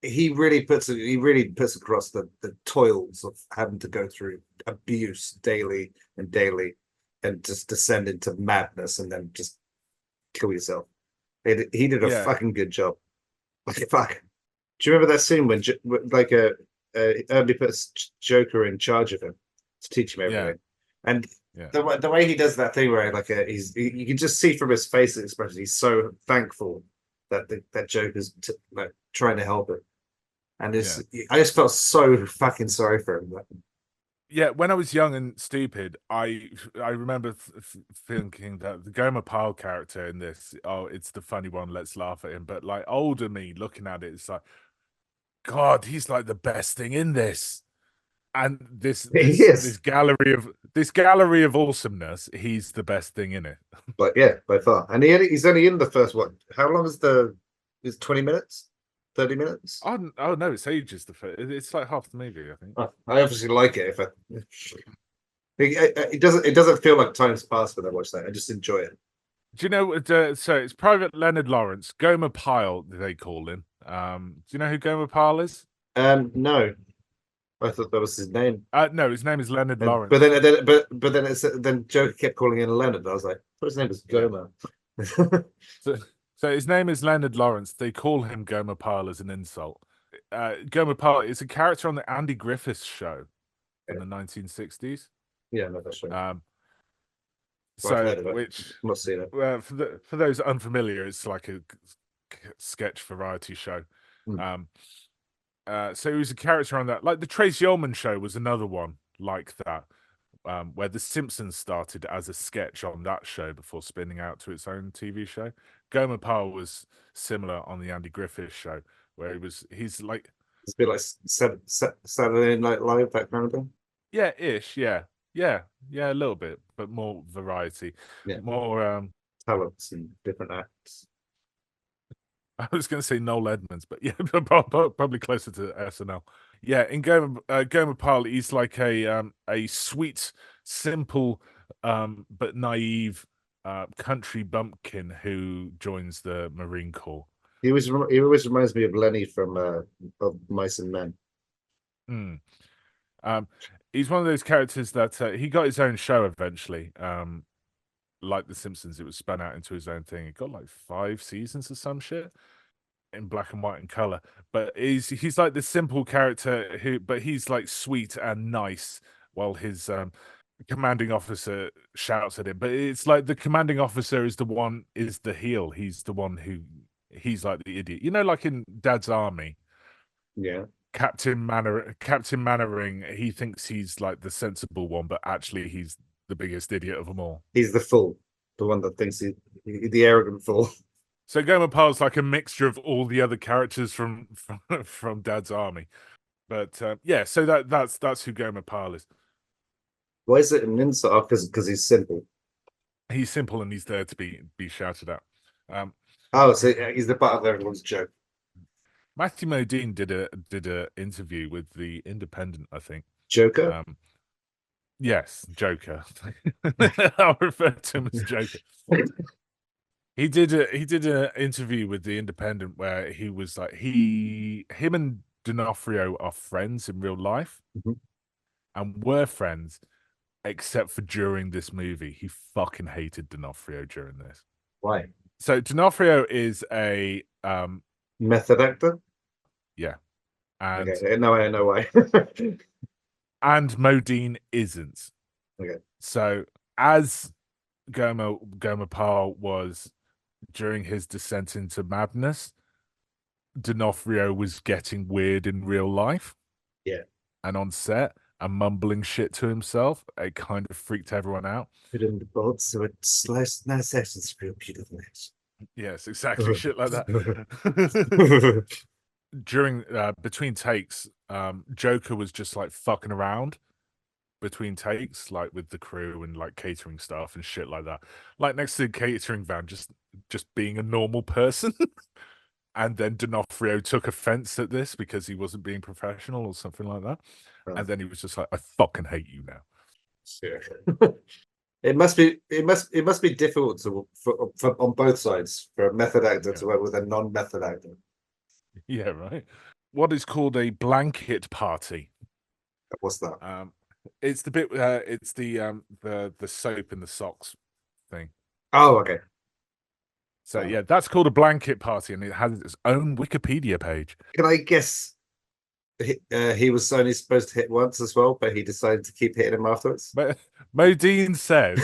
Speaker 2: He really puts across the toils of having to go through abuse daily and just descend into madness and then just kill yourself. He did a fucking good job. Like, fuck. Do you remember that scene when Ermey puts Joker in charge of him to teach him everything? And the way he does that thing where you can just see from his face expression he's so thankful that that Joker's trying to help him. And I just felt so fucking sorry for him.
Speaker 1: Yeah, when I was young and stupid, I remember thinking that the Gomer Pyle character in this, it's the funny one, let's laugh at him. But like older me looking at it, it's like, God, he's like the best thing in this. And this gallery of awesomeness, he's the best thing in it.
Speaker 2: But yeah, by far. And he's only in the first one. How long is is 20 minutes? 30 minutes?
Speaker 1: Oh no, it's ages. It's like half the movie, I think.
Speaker 2: I obviously like it. It doesn't feel like time's passed when I watch that. I just enjoy it.
Speaker 1: Do you know? So it's Private Leonard Lawrence, Gomer Pyle, they call him. Do you know who Gomer Pyle is?
Speaker 2: No. I thought that was his name.
Speaker 1: No, his name is Leonard Lawrence.
Speaker 2: But then Joker kept calling in Leonard. I was like, I thought his name was Gomer.
Speaker 1: So his name is Leonard Lawrence. They call him Gomer Pyle as an insult. Gomer Pyle is a character on the Andy Griffith show in the 1960s.
Speaker 2: Yeah, no, that's right.
Speaker 1: Which
Speaker 2: not seen it.
Speaker 1: For those unfamiliar, it's like a sketch variety show. So he was a character on that. Like the Tracy Ullman show was another one like that, where The Simpsons started as a sketch on that show before spinning out to its own TV show. Gomer Pyle was similar on the Andy Griffith show, where he's like
Speaker 2: it's a bit like Saturday Night Live, that kind of thing.
Speaker 1: Yeah, ish. Yeah, a little bit, but more variety, more
Speaker 2: talents and different acts.
Speaker 1: I was going to say Noel Edmonds, but yeah, probably closer to SNL. Yeah, in Gomer Pyle, he's like a sweet, simple, but naive country bumpkin who joins the Marine Corps.
Speaker 2: He always reminds me of Lenny from of Mice and Men.
Speaker 1: Mm. He's one of those characters that he got his own show eventually. Like The Simpsons, it was spun out into his own thing. It got like 5 seasons or some shit in black and white and color. But he's like the simple character but he's like sweet and nice, while his commanding officer shouts at him. But it's like the commanding officer is the heel. He's the one he's like the idiot. You know, like in Dad's Army.
Speaker 2: Yeah.
Speaker 1: Captain Mannering, he thinks he's like the sensible one, but actually he's the biggest idiot of them all.
Speaker 2: He's the fool, the one that thinks the arrogant fool.
Speaker 1: So Gomer Pyle's like a mixture of all the other characters from Dad's Army. But yeah, so that's who Gomer Pyle is.
Speaker 2: Why is it an insult? Because he's simple.
Speaker 1: He's simple and he's there to be shouted at.
Speaker 2: So he's the butt of everyone's joke.
Speaker 1: Matthew Modine did a interview with the Independent, I think.
Speaker 2: Joker?
Speaker 1: Yes, Joker. I'll refer to him as Joker. He did an interview with the Independent where he was like him and D'Onofrio are friends in real life, and were friends, except for during this movie. He fucking hated D'Onofrio during this.
Speaker 2: Why?
Speaker 1: So D'Onofrio is a
Speaker 2: method actor.
Speaker 1: Yeah, and
Speaker 2: okay. No, I know why.
Speaker 1: And Modine isn't.
Speaker 2: Okay.
Speaker 1: So as Gomer Pyle was during his descent into madness, D'Onofrio was getting weird in real life.
Speaker 2: Yeah.
Speaker 1: And on set and mumbling shit to himself. It kind of freaked everyone out.
Speaker 2: Put in the bolt so it sliced nice essence for your beautiful legs.
Speaker 1: Yes, exactly. Shit like that. During between takes, Joker was just like fucking around between takes, like with the crew and like catering stuff and shit like that. Like next to the catering van, just being a normal person. And then D'Onofrio took offense at this because he wasn't being professional or something like that. Oh. And then he was just like, "I fucking hate you now."
Speaker 2: Yeah. It must be difficult for on both sides for a method actor to work with a non-method actor.
Speaker 1: Yeah, right. What is called a blanket party?
Speaker 2: What's that?
Speaker 1: It's the bit. It's the soap in the socks thing.
Speaker 2: Oh, okay.
Speaker 1: So yeah, that's called a blanket party, and it has its own Wikipedia page.
Speaker 2: Can I guess? He was only supposed to hit once as well, but he decided to keep hitting him afterwards.
Speaker 1: But Modine says,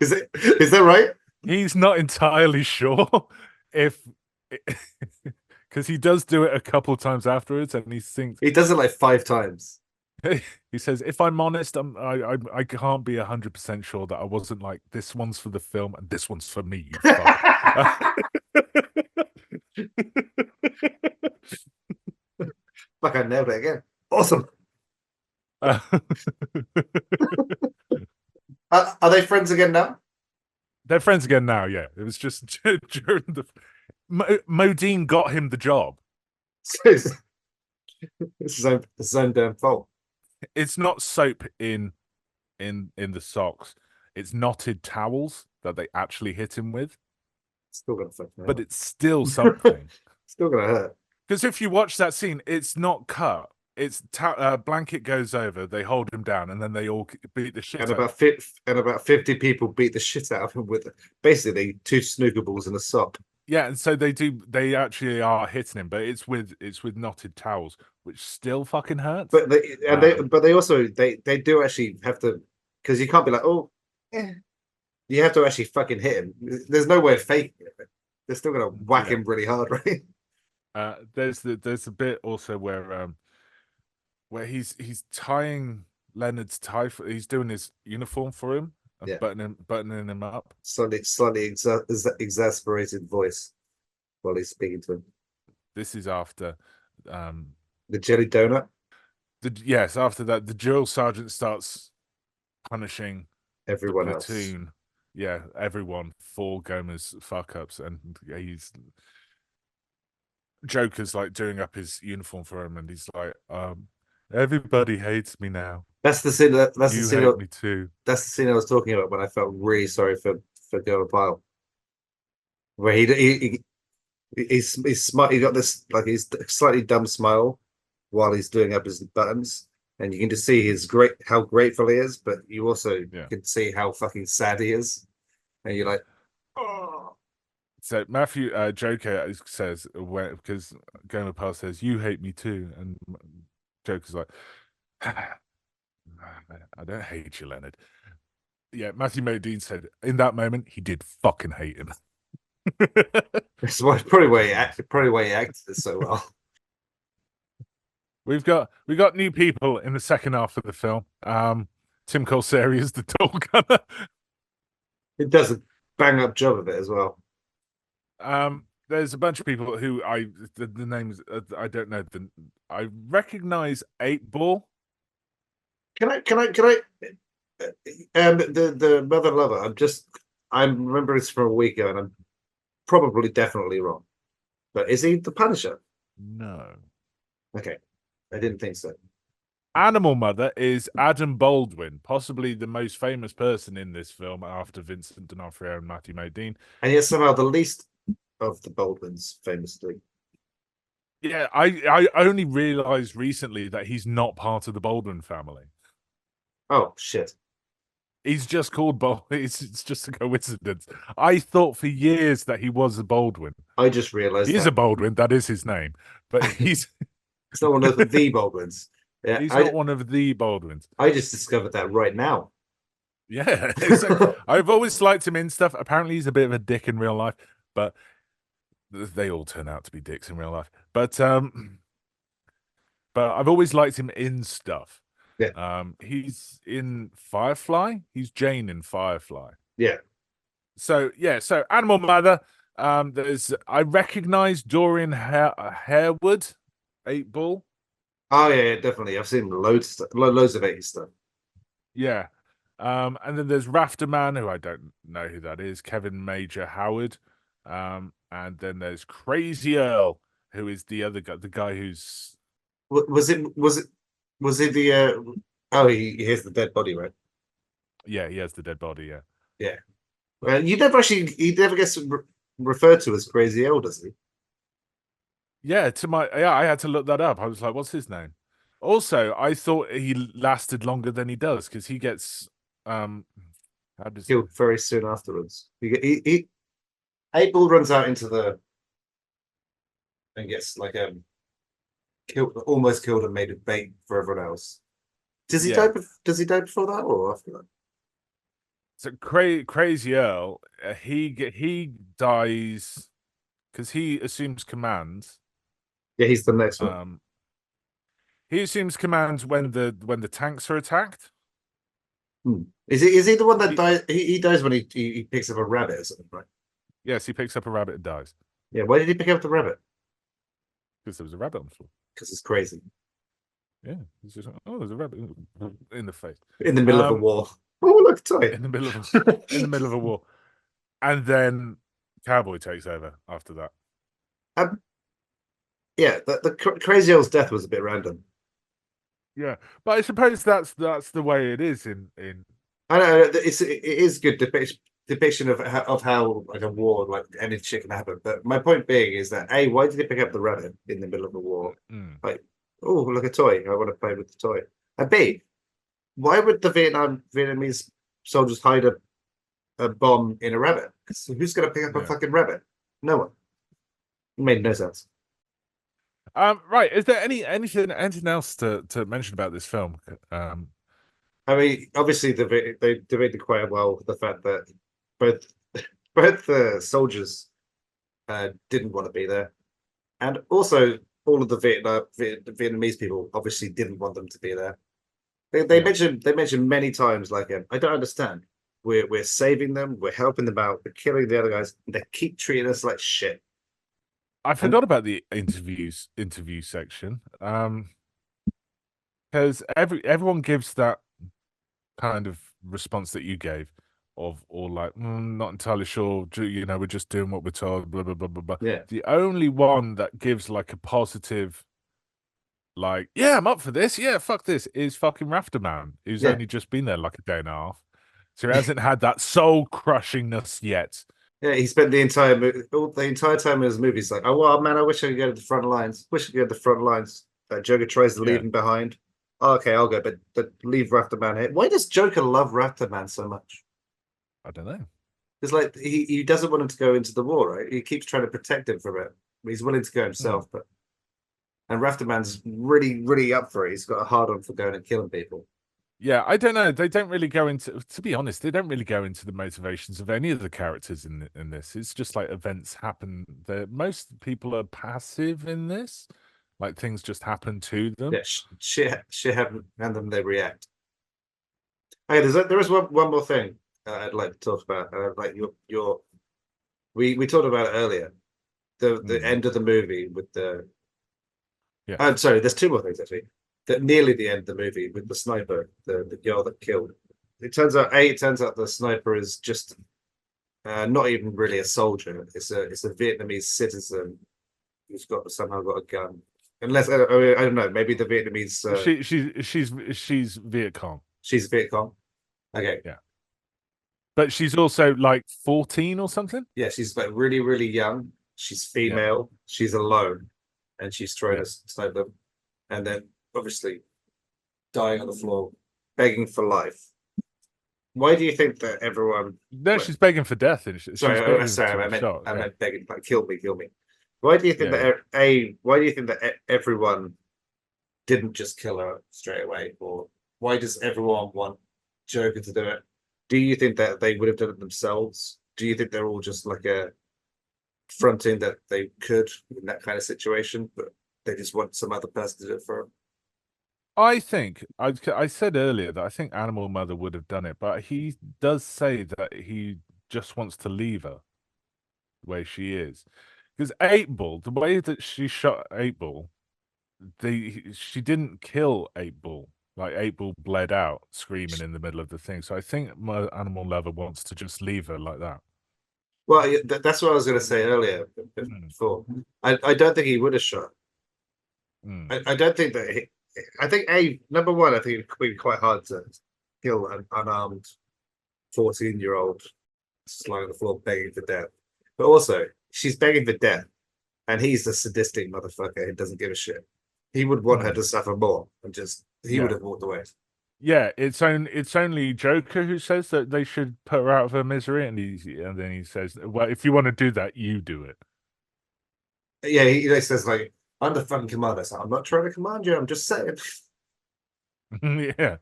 Speaker 2: "Is that right?"
Speaker 1: He's not entirely sure if, because he does do it a couple of times afterwards, and he thinks
Speaker 2: he does it like 5 times.
Speaker 1: He says, "If I'm honest, I can't be 100% sure that I wasn't like, this one's for the film and this one's for me." You
Speaker 2: Fuck, I nailed it again. Awesome. Are they friends again now?
Speaker 1: They're friends again now. Yeah, it was just during the Modine got him the job.
Speaker 2: It's his own damn fault.
Speaker 1: It's not soap in the socks. It's knotted towels that they actually hit him with.
Speaker 2: It's still gonna fuck me
Speaker 1: but it's still something.
Speaker 2: Still gonna hurt.
Speaker 1: Because if you watch that scene, it's not cut. It's blanket goes over, they hold him down, and then they all beat the shit.
Speaker 2: And about 50 people beat the shit out of him with basically 2 snooker balls and a sock.
Speaker 1: Yeah, and so they actually are hitting him, but it's with knotted towels, which still fucking hurts.
Speaker 2: But they also do actually have to, because you can't be like, oh, you have to actually fucking hit him. There's no way of faking it. They're still gonna whack him really hard, right?
Speaker 1: There's a bit also where he's tying Leonard's tie. He's doing his uniform for him. Buttoning him up.
Speaker 2: Slightly exasperated voice while he's speaking to him.
Speaker 1: This is after
Speaker 2: the jelly donut.
Speaker 1: After that, the drill sergeant starts punishing
Speaker 2: everyone
Speaker 1: the platoon.
Speaker 2: Else.
Speaker 1: Yeah, everyone for Gomer's fuck ups, and he's Joker's like doing up his uniform for him, and he's like, everybody hates me now.
Speaker 2: That's the scene. That's the
Speaker 1: You
Speaker 2: scene.
Speaker 1: hate me too.
Speaker 2: That's the scene I was talking about when I felt really sorry for Gilbert Pyle, where he's smart. He got this like he's slightly dumb smile while he's doing up his buttons, and you can just see his how grateful he is, but you also can see how fucking sad he is, and you're like, oh.
Speaker 1: So Matthew Joker says because Gomer Pyle says you hate me too, and Joker's like, I don't hate you, Leonard. Yeah, Matthew Modine said in that moment he did fucking hate him.
Speaker 2: That's probably why he acted it so well.
Speaker 1: We got new people in the second half of the film. Tim Colseri is the door gunner.
Speaker 2: It does a bang up job of it as well.
Speaker 1: There's a bunch of people who the names I don't know. I recognize 8-Ball.
Speaker 2: Can I? The Mother Lover. I remember it's from a week ago, and I'm probably definitely wrong. But is he the Punisher?
Speaker 1: No.
Speaker 2: Okay, I didn't think so.
Speaker 1: Animal Mother is Adam Baldwin, possibly the most famous person in this film after Vincent D'Onofrio and Matthew Modine.
Speaker 2: And yet somehow the least of the Baldwins, famously.
Speaker 1: Yeah, I only realized recently that he's not part of the Baldwin family.
Speaker 2: Oh, shit.
Speaker 1: He's just called Baldwin. It's just a coincidence. I thought for years that he was a Baldwin.
Speaker 2: I just realized
Speaker 1: he's a Baldwin. That is his name. But he's
Speaker 2: it's not one of the Baldwins.
Speaker 1: Yeah, he's not one of the Baldwins.
Speaker 2: I just discovered that right now.
Speaker 1: Yeah. I've always liked him in stuff. Apparently he's a bit of a dick in real life, but they all turn out to be dicks in real life. But I've always liked him in stuff.
Speaker 2: Yeah.
Speaker 1: He's in Firefly. He's Jane in Firefly.
Speaker 2: Yeah.
Speaker 1: So Animal Mother. I recognize Dorian Harewood, 8-Ball.
Speaker 2: Oh yeah, definitely. I've seen loads of 80s stuff.
Speaker 1: Yeah. And then there's Rafterman, who I don't know who that is. Kevin Major Howard. And then there's Crazy Earl, who is the other guy, the guy who's
Speaker 2: was it the he has the dead body, right?
Speaker 1: Yeah, he has the dead body, yeah.
Speaker 2: Yeah. Well, he never gets referred to as Crazy Earl, does he?
Speaker 1: Yeah, I had to look that up. I was like, what's his name? Also, I thought he lasted longer than he does because he gets
Speaker 2: killed very soon afterwards. He 8-Ball runs out into the and gets like almost killed and made a bait for everyone else. Does he die? Does he die before that or after that?
Speaker 1: So Crazy Earl, he dies because he assumes command.
Speaker 2: Yeah, he's the next one.
Speaker 1: He assumes command when the tanks are attacked.
Speaker 2: Is he the one that dies? He dies when he picks up a rabbit or something, right?
Speaker 1: Yes, he picks up a rabbit and dies.
Speaker 2: Yeah, why did he pick up the rabbit?
Speaker 1: Because there was a rabbit on the floor.
Speaker 2: Because it's crazy.
Speaker 1: Yeah, it's just there's a rabbit in the face.
Speaker 2: In the middle of a war. Oh, look, toy.
Speaker 1: In the middle of a war, and then Cowboy takes over after that.
Speaker 2: Yeah, the Crazy Earl's death was a bit random.
Speaker 1: Yeah, but I suppose that's the way it is in.
Speaker 2: I know it is good depiction of how like a war, like any shit can happen. But my point being is that why did he pick up the rabbit in the middle of a war? Like, oh, look, a toy. I want to play with the toy. And B, why would the Vietnamese soldiers hide a bomb in a rabbit? Who's going to pick up a fucking rabbit? No one. It made no sense.
Speaker 1: Right. Is there anything else to mention about this film?
Speaker 2: I mean, obviously they debated quite well the fact that both the soldiers didn't want to be there, and also all of the Vietnamese people obviously didn't want them to be there. They mentioned many times, like, I don't understand. We're saving them, we're helping them out, we're killing the other guys, and they keep treating us like shit.
Speaker 1: I forgot about the interview section, because everyone gives that kind of response that you gave. or like not entirely sure. We're just doing what we're told. Blah blah blah blah blah.
Speaker 2: Yeah.
Speaker 1: The only one that gives like a positive, like, yeah, I'm up for this. Yeah, fuck this, is fucking Rafter Man, who's
Speaker 2: Yeah.
Speaker 1: only just been there like a day and a half, so he hasn't had that soul crushingness yet.
Speaker 2: Yeah, he spent the entire time in his movies like, oh well, man, I wish I could go to the front lines. Wish I could go to the front lines. Joker tries to leave him behind. Oh, okay, I'll go, but leave Rafter Man here. Why does Joker love Rafter Man so much?
Speaker 1: I don't know.
Speaker 2: It's like he doesn't want him to go into the war, right? He keeps trying to protect him from it. He's willing to go himself, and Rafter Man's really, really up for it. He's got a hard on for going and killing people.
Speaker 1: Yeah, I don't know. They don't really go into, to be honest, they don't really go into the motivations of any of the characters in this. It's just like events happen. Most people are passive in this, like things just happen to them.
Speaker 2: Yeah, shit happen, and then they react. Hey, there is one more thing I'd like to talk about. Like we talked about it earlier. The end of the movie with the.
Speaker 1: Yeah.
Speaker 2: I'm sorry. There's two more things actually. That nearly the end of the movie with the sniper, the girl that killed. It turns out the sniper is just not even really a soldier. It's a Vietnamese citizen who's somehow got a gun. Unless I don't know, maybe the Vietnamese.
Speaker 1: She's Viet Cong.
Speaker 2: She's Viet Cong. Okay.
Speaker 1: Yeah. But she's also like 14 or something.
Speaker 2: Yeah, she's like really, really young. She's female. Yeah. She's alone, and she's trying to snipe them, and then obviously dying on the floor, begging for life. Why do you think that everyone?
Speaker 1: No, she's begging for death.
Speaker 2: Sorry, I meant begging, like kill me. Why do you think Why do you think that everyone didn't just kill her straight away, or why does everyone want Joker to do it? Do you think that they would have done it themselves? Do you think they're all just like a fronting that they could in that kind of situation, but they just want some other person to do it for them?
Speaker 1: I think I said earlier that I think Animal Mother would have done it, but he does say that he just wants to leave her the way she is. Because 8-Ball, the way that she shot 8-Ball, she didn't kill 8-Ball. Like 8-Ball bled out, screaming in the middle of the thing. So I think my Animal Lover wants to just leave her like that.
Speaker 2: Well, that's what I was going to say earlier. Before, I don't think he would have shot. I don't think that. I think number one, I think it would be quite hard to kill an unarmed 14-year-old just lying on the floor begging for death. But also, she's begging for death, and he's a sadistic motherfucker who doesn't give a shit. He would want her to suffer more, and he would have walked away.
Speaker 1: Yeah, it's only Joker who says that they should put her out of her misery, and then he says, "Well, if you want to do that, you do it."
Speaker 2: Yeah, he says like, "I'm the fucking commander, so I'm not trying to command you. I'm just saying."
Speaker 1: yeah.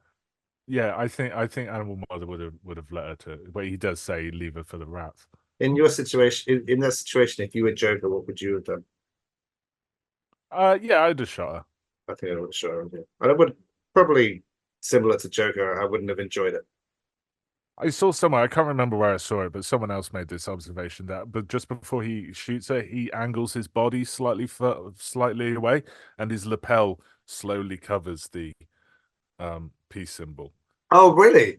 Speaker 1: I think Animal Mother would have let her to. But he does say leave her for the rats.
Speaker 2: In your situation, in that situation, if you were Joker, what would you have done?
Speaker 1: Yeah, I'd have shot her.
Speaker 2: I think I would have shot her. Yeah. And I would probably similar to Joker. I wouldn't have enjoyed it.
Speaker 1: I saw somewhere, I can't remember where I saw it, but someone else made this observation but just before he shoots her, he angles his body slightly away, and his lapel slowly covers the peace symbol.
Speaker 2: Oh, really?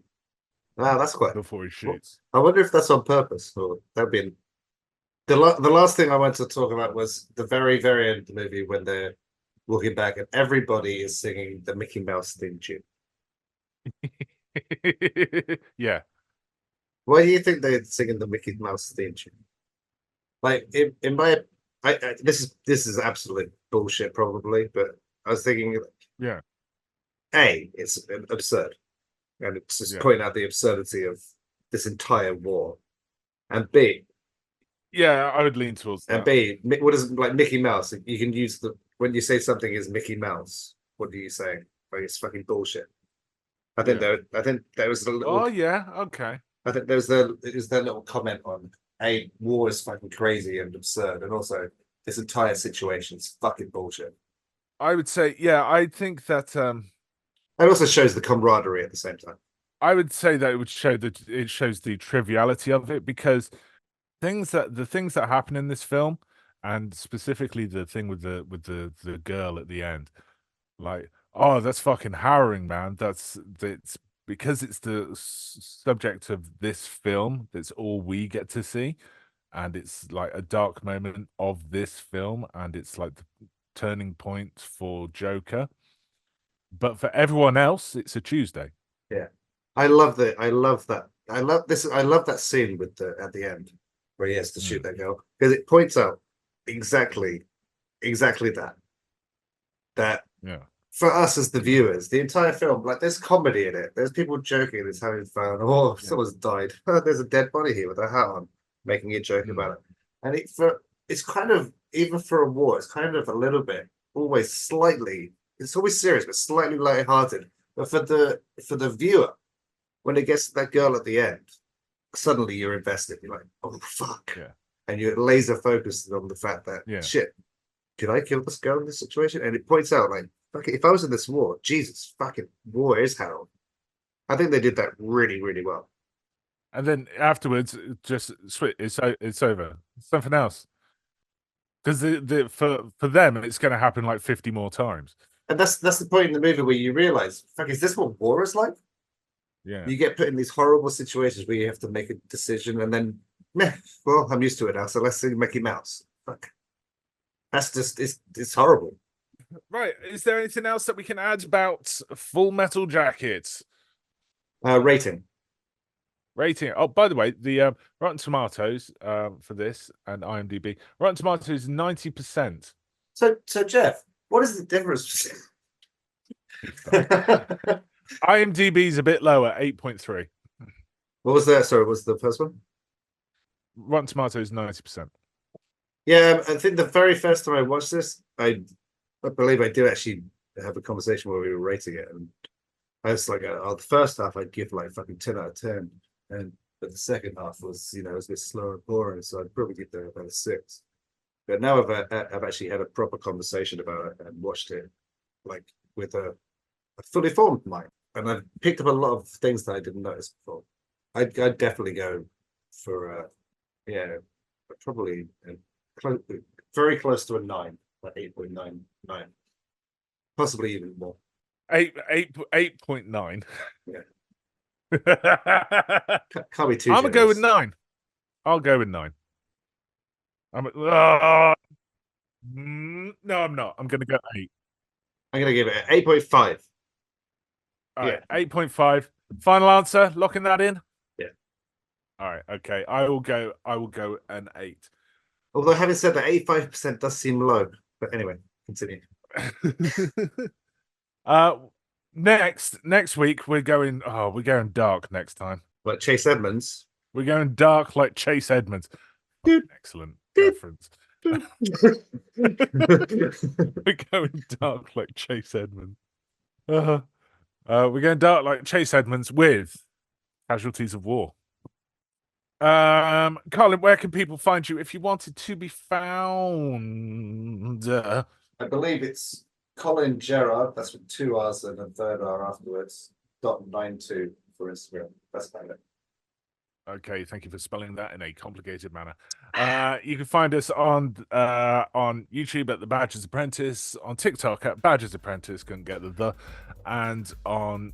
Speaker 2: Wow, that's quite.
Speaker 1: Before he shoots.
Speaker 2: I wonder if that's on purpose, or that'd be. The last thing I wanted to talk about was the very, very end of the movie when they're walking back and everybody is singing the Mickey Mouse theme tune.
Speaker 1: Yeah.
Speaker 2: Why do you think they're singing the Mickey Mouse theme tune? Like in my, this is absolute bullshit probably, but I was thinking,
Speaker 1: yeah,
Speaker 2: it's absurd, and it's just pointing out the absurdity of this entire war, and B,
Speaker 1: yeah, I would lean towards that.
Speaker 2: And B, what is like Mickey Mouse? You can use when you say something is Mickey Mouse. What are you saying? Like it's fucking bullshit. I think there was a little.
Speaker 1: Oh yeah, okay.
Speaker 2: I think there's that little comment on war is fucking crazy and absurd, and also this entire situation is fucking bullshit.
Speaker 1: I would say, yeah, I think that
Speaker 2: it also shows the camaraderie at the same time.
Speaker 1: I would say that it shows the triviality of it, because the things that happen in this film, and specifically the thing with the girl at the end, like, oh, that's fucking harrowing, man. It's because it's the subject of this film, that's all we get to see, and it's like a dark moment of this film, and it's like the turning point for Joker. But for everyone else, it's a Tuesday.
Speaker 2: Yeah, I love that. I love that. I love this. I love that scene with the at the end where he has to shoot that girl, because it points out exactly that.
Speaker 1: Yeah.
Speaker 2: For us as the viewers, the entire film, like, there's comedy in it. There's people joking, there's having fun. Oh, someone's died. Oh, there's a dead body here with a hat on, making a joke about it. And it's kind of, even for a war, it's kind of a little bit always slightly. It's always serious, but slightly lighthearted. But for the viewer, when it gets to that girl at the end, suddenly you're invested. You're like, oh fuck,
Speaker 1: yeah.
Speaker 2: And you're laser focused on the fact that shit, could I kill this girl in this situation? And it points out, like, fuck it, if I was in this war, Jesus, fucking war is hell. I think they did that really, really well.
Speaker 1: And then afterwards, just switch. It's over. Something else. Because for them, it's going to happen like 50 more times.
Speaker 2: And that's the point in the movie where you realize, fuck, is this what war is like?
Speaker 1: Yeah.
Speaker 2: You get put in these horrible situations where you have to make a decision, and then, well, I'm used to it now, so let's see Mickey Mouse. Fuck. That's just, it's horrible.
Speaker 1: Right. Is there anything else that we can add about Full Metal Jacket?
Speaker 2: Rating.
Speaker 1: Oh, by the way, the Rotten Tomatoes for this and IMDb, Rotten Tomatoes 90%.
Speaker 2: So Jeff, what is the difference?
Speaker 1: IMDb is a bit lower, 8.3.
Speaker 2: What was that? Sorry, what was the first one?
Speaker 1: Rotten Tomatoes 90%.
Speaker 2: Yeah, I think the very first time I watched this, I believe I did actually have a conversation where we were rating it, and I was like, the first half I'd give like fucking 10 out of 10, but the second half was, it was a bit slower and boring, so I'd probably give it about a 6. But now I've actually had a proper conversation about it and watched it like with a fully formed mind, and I've picked up a lot of things that I didn't notice before. I'd definitely go for probably very close to a 9, like 8.99, possibly even more.
Speaker 1: 8.9.
Speaker 2: Yeah.
Speaker 1: Can't
Speaker 2: be too.
Speaker 1: I'm gonna go with 9. I'll go with 9. No, I'm not. I'm gonna go 8.
Speaker 2: I'm gonna give it 8.5.
Speaker 1: All right, 8.5. Final answer. Locking that in.
Speaker 2: Yeah. All
Speaker 1: right. Okay. I will go an 8.
Speaker 2: Although, having said that, 85% does seem low. But anyway, continue.
Speaker 1: Next week we're going dark next time.
Speaker 2: Like Chase Edmunds.
Speaker 1: We're going dark like Chase Edmunds. Excellent reference. We're going dark like Chase Edmunds. We're going dark like Chase Edmunds with Casualties of War. Colin, where can people find you if you wanted to be found?
Speaker 2: I believe it's Colin Gerard. That's with 2 R's and a third R afterwards. .92 for Instagram. That's about it.
Speaker 1: Okay, thank you for spelling that in a complicated manner. You can find us on YouTube at The Badger's Apprentice, on TikTok at Badger's Apprentice, couldn't get the, and on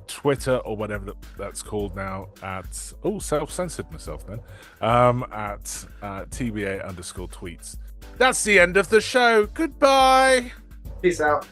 Speaker 1: Twitter or whatever that's called now at self-censored myself then at TBA_tweets. That's the end of the show. Goodbye.
Speaker 2: Peace out.